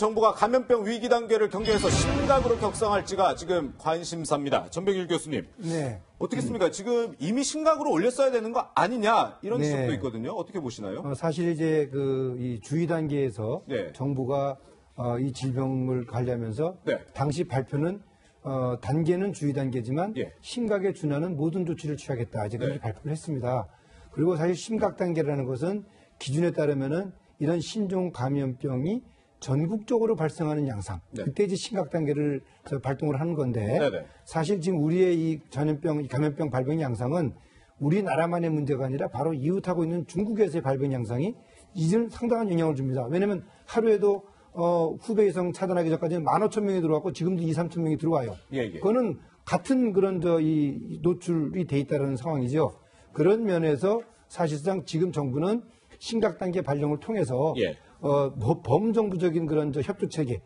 정부가 감염병 위기 단계를 경계해서 심각으로 격상할지가 지금 관심사입니다. 전병일 교수님. 네. 어떻겠습니까? 지금 이미 심각으로 올렸어야 되는 거 아니냐 이런 네. 지적도 있거든요. 어떻게 보시나요? 사실 이제 이 주의 단계에서 네. 정부가 이 질병을 관리하면서 네. 당시 발표는 단계는 주의 단계지만 예. 심각에 준하는 모든 조치를 취하겠다. 이제 그렇게 네. 발표를 했습니다. 그리고 사실 심각 단계라는 것은 기준에 따르면은 이런 신종 감염병이 전국적으로 발생하는 양상. 네. 그때 이제 심각 단계를 발동을 하는 건데 네네. 사실 지금 우리의 이 감염병 발병 양상은 우리나라만의 문제가 아니라 바로 이웃하고 있는 중국에서의 발병 양상이 이제는 상당한 영향을 줍니다. 왜냐하면 하루에도 후베이성 차단하기 전까지는 15,000명이 들어왔고 지금도 2,000~3,000명이 들어와요. 예. 그거는 같은 그런 이 노출이 돼 있다는 상황이죠. 그런 면에서 사실상 지금 정부는 심각 단계 발령을 통해서 예. 범정부적인 그런 협조 체계,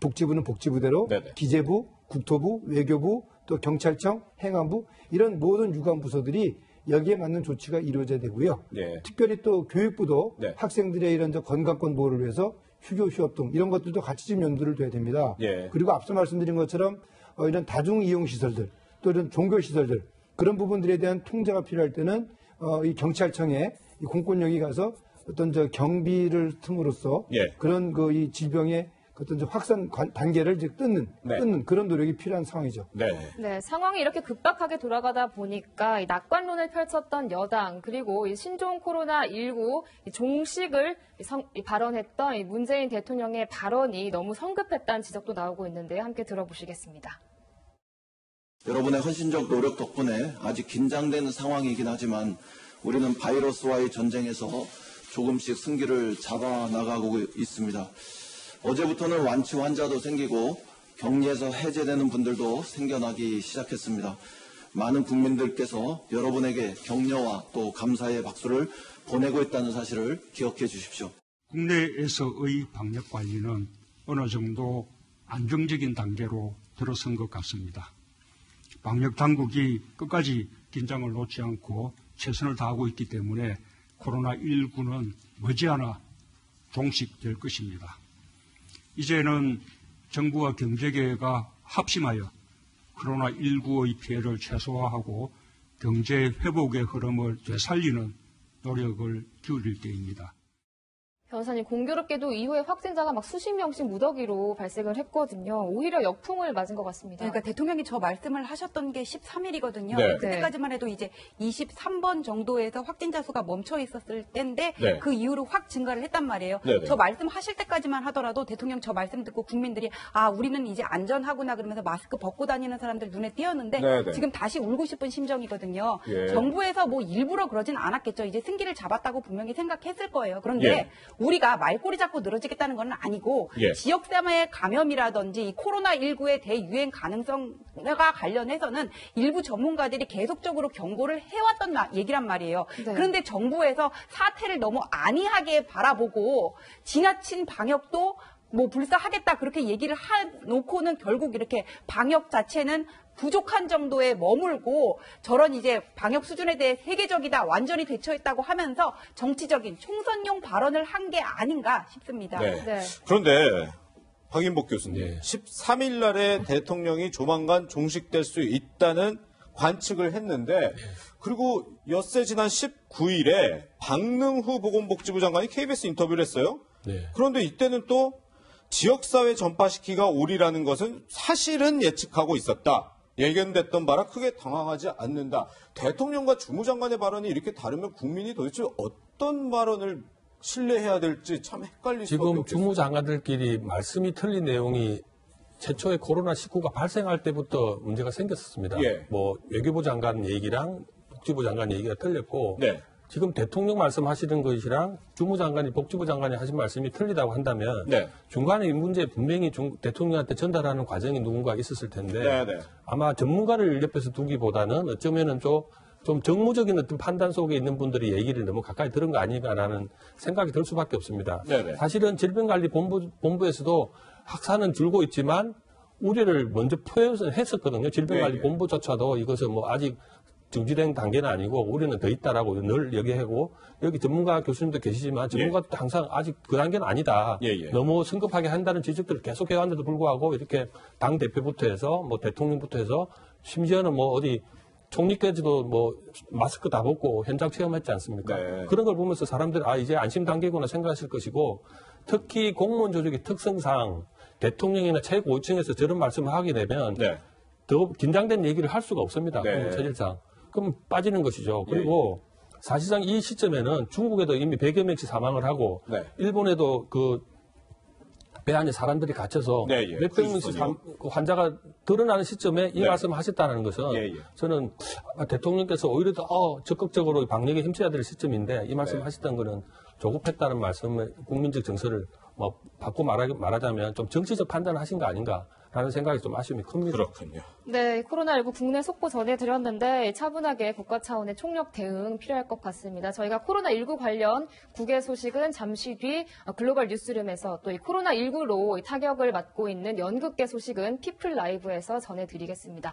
복지부는 복지부대로, 네네. 기재부, 국토부, 외교부, 또 경찰청, 행안부 이런 모든 유관 부서들이 여기에 맞는 조치가 이루어져야 되고요. 네. 특별히 또 교육부도 네. 학생들의 이런 건강권 보호를 위해서 휴교 휴업 등 이런 것들도 같이 좀 염두를 둬야 됩니다. 예. 그리고 앞서 말씀드린 것처럼 이런 다중 이용 시설들, 또 이런 종교 시설들 그런 부분들에 대한 통제가 필요할 때는 이 경찰청에 이 공권력이 가서 어떤 경비를 틈으로써 예. 그런 이 질병의 어떤 확산 단계를 이제 끊는 그런 노력이 필요한 상황이죠. 네. 네, 상황이 이렇게 급박하게 돌아가다 보니까 이 낙관론을 펼쳤던 여당 그리고 이 신종 코로나19 종식을 발언했던 이 문재인 대통령의 발언이 너무 성급했다는 지적도 나오고 있는데 함께 들어보시겠습니다. 여러분의 헌신적 노력 덕분에 아직 긴장되는 상황이긴 하지만 우리는 바이러스와의 전쟁에서 조금씩 승기를 잡아나가고 있습니다. 어제부터는 완치 환자도 생기고 격리에서 해제되는 분들도 생겨나기 시작했습니다. 많은 국민들께서 여러분에게 격려와 또 감사의 박수를 보내고 있다는 사실을 기억해 주십시오. 국내에서의 방역 관리는 어느 정도 안정적인 단계로 들어선 것 같습니다. 방역 당국이 끝까지 긴장을 놓지 않고 최선을 다하고 있기 때문에 코로나19는 머지않아 종식될 것입니다. 이제는 정부와 경제계가 합심하여 코로나19의 피해를 최소화하고 경제 회복의 흐름을 되살리는 노력을 기울일 때입니다. 변호사님, 공교롭게도 이후에 확진자가 막 수십 명씩 무더기로 발생을 했거든요. 오히려 역풍을 맞은 것 같습니다. 그러니까 대통령이 저 말씀을 하셨던 게 13일이거든요. 네. 그때까지만 해도 이제 23번 정도에서 확진자 수가 멈춰 있었을 때인데 네. 그 이후로 확 증가를 했단 말이에요. 네네. 저 말씀하실 때까지만 하더라도 대통령 저 말씀 듣고 국민들이 우리는 이제 안전하구나 그러면서 마스크 벗고 다니는 사람들 눈에 띄었는데 네네. 지금 다시 울고 싶은 심정이거든요. 예. 정부에서 뭐 일부러 그러진 않았겠죠. 이제 승기를 잡았다고 분명히 생각했을 거예요. 그런데 예. 우리가 말꼬리 잡고 늘어지겠다는 건 아니고 예. 지역사회 감염이라든지 이 코로나19의 대유행 가능성과 관련해서는 일부 전문가들이 계속적으로 경고를 해왔던 얘기란 말이에요. 네. 그런데 정부에서 사태를 너무 안이하게 바라보고 지나친 방역도 불사하겠다 그렇게 얘기를 놓고는 결국 이렇게 방역 자체는 부족한 정도에 머물고 저런 이제 방역 수준에 대해 세계적이다 완전히 대처했다고 하면서 정치적인 총선용 발언을 한 게 아닌가 싶습니다. 네. 네. 그런데 박인복 교수님, 네. 13일 날에 대통령이 조만간 종식될 수 있다는 관측을 했는데 그리고 엿새 지난 19일에 박능후 보건복지부 장관이 KBS 인터뷰를 했어요. 네. 그런데 이때는 또 지역사회 전파시키가 오리라는 것은 사실은 예측하고 있었다. 예견됐던 바라 크게 당황하지 않는다. 대통령과 주무장관의 발언이 이렇게 다르면 국민이 도대체 어떤 발언을 신뢰해야 될지 참 헷갈릴 수밖에 지금 없겠습니다. 주무장관들끼리 말씀이 틀린 내용이 최초에 코로나19가 발생할 때부터 문제가 생겼었습니다. 예. 뭐 외교부 장관 얘기랑 복지부 장관 얘기가 틀렸고 네. 지금 대통령 말씀하시는 것이랑 주무장관이 복지부 장관이 하신 말씀이 틀리다고 한다면 네. 중간에 이 문제 분명히 대통령한테 전달하는 과정이 누군가 있었을 텐데 네, 네. 아마 전문가를 옆에서 두기보다는 어쩌면은 좀 정무적인 어떤 판단 속에 있는 분들이 얘기를 너무 가까이 들은 거 아닌가라는 생각이 들 수밖에 없습니다. 네네. 사실은 질병관리본부에서도 확산은 줄고 있지만 우려를 먼저 표현했었거든요. 질병관리본부조차도 이것을 뭐 아직 정지된 단계는 아니고 우리는 더 있다라고 늘 얘기하고 여기 전문가 교수님도 계시지만 전문가도 항상 아직 그 단계는 아니다. 너무 성급하게 한다는 지적들을 계속 해왔는데도 불구하고 이렇게 당 대표부터 해서 뭐 대통령부터 해서 심지어는 뭐 어디 총리까지도 뭐 마스크 다 벗고 현장 체험했지 않습니까? 네. 그런 걸 보면서 사람들이 이제 안심 단계구나 생각하실 것이고 특히 공무원 조직의 특성상 대통령이나 최고 5층에서 저런 말씀을 하게 되면 더 긴장된 얘기를 할 수가 없습니다. 체질상. 그럼 빠지는 것이죠. 그리고 사실상 이 시점에는 중국에도 이미 100여 명씩 사망을 하고 일본에도 그 배 안에 사람들이 갇혀서 몇백 명씩 환자가 드러나는 시점에 이 말씀을 하셨다는 것은 저는 대통령께서 오히려 더 적극적으로 방역에 힘써야 될 시점인데 이 말씀을 하셨다는 것은 조급했다는 말씀을 국민적 정서를 뭐 바꿔 말하자면 좀 정치적 판단을 하신 거 아닌가라는 생각이 좀 아쉬움이 큽니다. 그렇군요. 네, 코로나19 국내 속보 전해드렸는데 차분하게 국가 차원의 총력 대응 필요할 것 같습니다. 저희가 코로나19 관련 국외 소식은 잠시 뒤 글로벌 뉴스룸에서 또 이 코로나19로 타격을 받고 있는 연극계 소식은 피플 라이브에서 전해드리겠습니다.